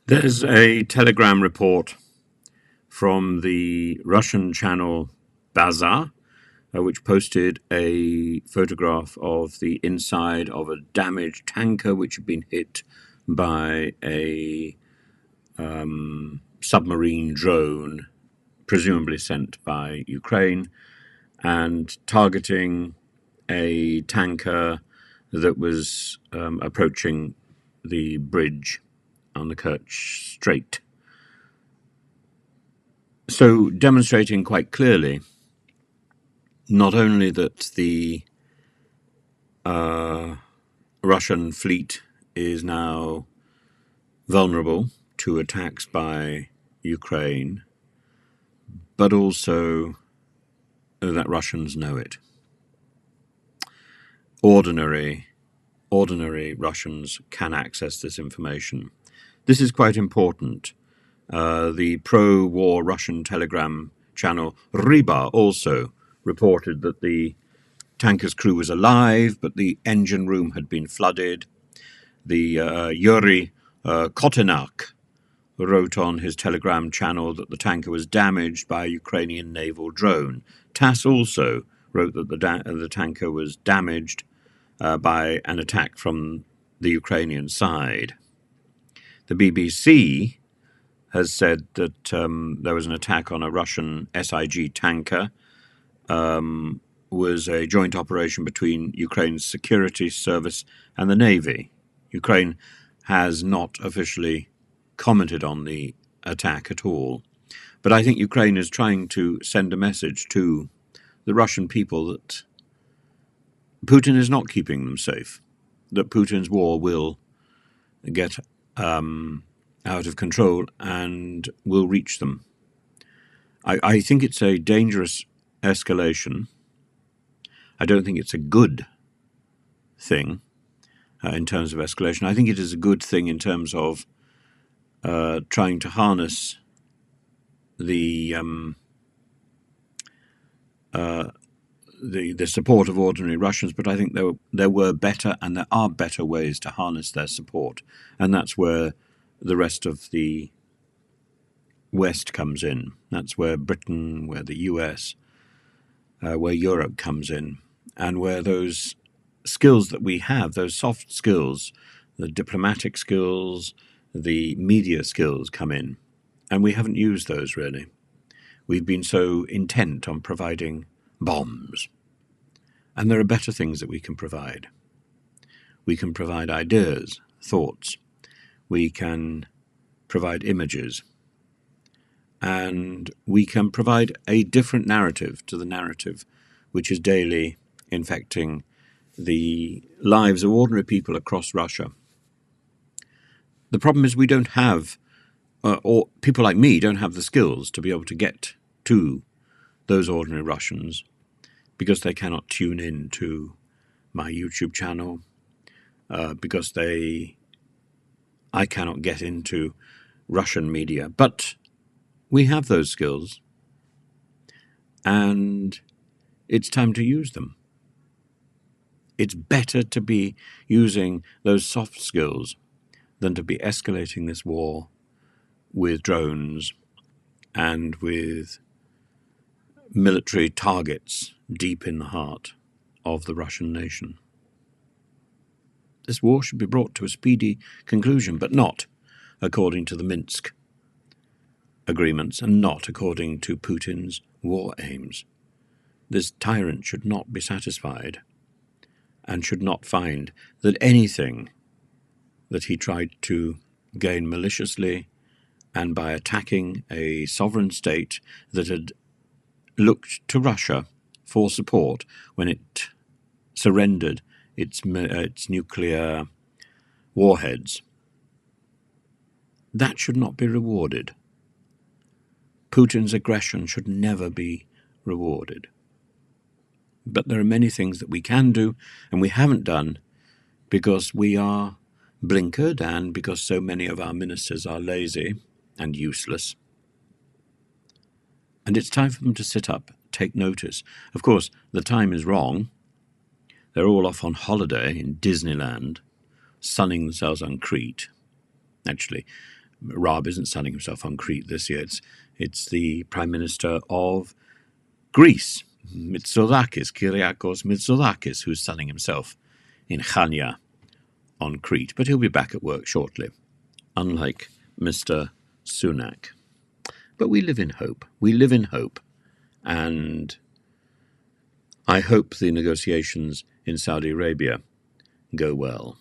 There's a telegram report from the Russian channel Bazaar, which posted a photograph of the inside of a damaged tanker which had been hit by a submarine drone, presumably sent by Ukraine, and targeting a tanker that was approaching the bridge on the Kerch strait. So demonstrating quite clearly not only that the Russian fleet is now vulnerable to attacks by Ukraine, but also that Russians know it. Ordinary Russians can access this information. This is quite important. The pro-war Russian telegram channel Ryba also reported that the tanker's crew was alive, but the engine room had been flooded. The Yuri Kotenak wrote on his telegram channel that the tanker was damaged by a Ukrainian naval drone. TASS also wrote that the tanker was damaged by an attack from the Ukrainian side. The BBC has said that there was an attack on a Russian SIG tanker. Was a joint operation between Ukraine's security service and the Navy. Ukraine has not officially commented on the attack at all. But I think Ukraine is trying to send a message to the Russian people that Putin is not keeping them safe, that Putin's war will get out of control and will reach them. I think it's a dangerous escalation. I don't think it's a good thing in terms of escalation. I think it is a good thing in terms of trying to harness the support of ordinary Russians, but I think there were better and there are better ways to harness their support, and that's where the rest of the West comes in. That's where Britain, where the US, where Europe comes in, and where those skills that we have, those soft skills, the diplomatic skills, the media skills come in. And we haven't used those really. We've been so intent on providing bombs. And there are better things that we can provide. We can provide ideas, thoughts. We can provide images. And we can provide a different narrative to the narrative which is daily infecting the lives of ordinary people across Russia. The problem is we don't have, or people like me don't have the skills to be able to get to those ordinary Russians because they cannot tune in to my YouTube channel, because I cannot get into Russian media. But we have those skills, and it's time to use them. It's better to be using those soft skills than to be escalating this war with drones and with military targets deep in the heart of the Russian nation. This war should be brought to a speedy conclusion, but not according to the Minsk agreements and not according to Putin's war aims. This tyrant should not be satisfied and should not find that anything that he tried to gain maliciously and by attacking a sovereign state that had looked to Russia for support when it surrendered its nuclear warheads, that should not be rewarded. Putin's aggression should never be rewarded. But there are many things that we can do and we haven't done because we are blinkered and because so many of our ministers are lazy and useless. And it's time for them to sit up, take notice. Of course, the time is wrong. They're all off on holiday in Disneyland, sunning themselves on Crete. Actually, Raab isn't sunning himself on Crete this year. It's the Prime Minister of Greece, Kyriakos Mitsotakis, who's sunning himself in Chania on Crete. But he'll be back at work shortly, unlike Mr. Sunak. But we live in hope. We live in hope. And I hope the negotiations in Saudi Arabia go well.